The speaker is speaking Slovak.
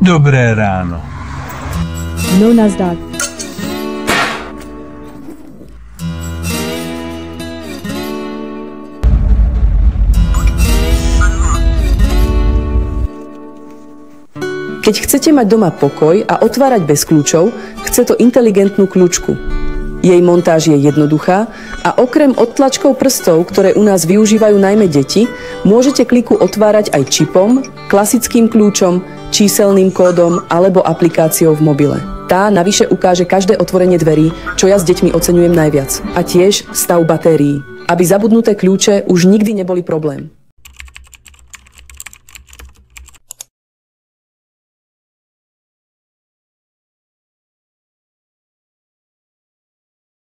Dobré ráno. No nazdar. Keď chcete mať doma pokoj a otvárať bez kľúčov, chce to inteligentnú kľúčku. Jej montáž je jednoduchá a okrem odtlačkov prstov, ktoré u nás využívajú najmä deti, môžete kliku otvárať aj čipom, klasickým kľúčom, číselným kódom alebo aplikáciou v mobile. Tá navyše ukáže každé otvorenie dverí, čo ja s deťmi oceňujem najviac. A tiež stav batérií, aby zabudnuté kľúče už nikdy neboli problém.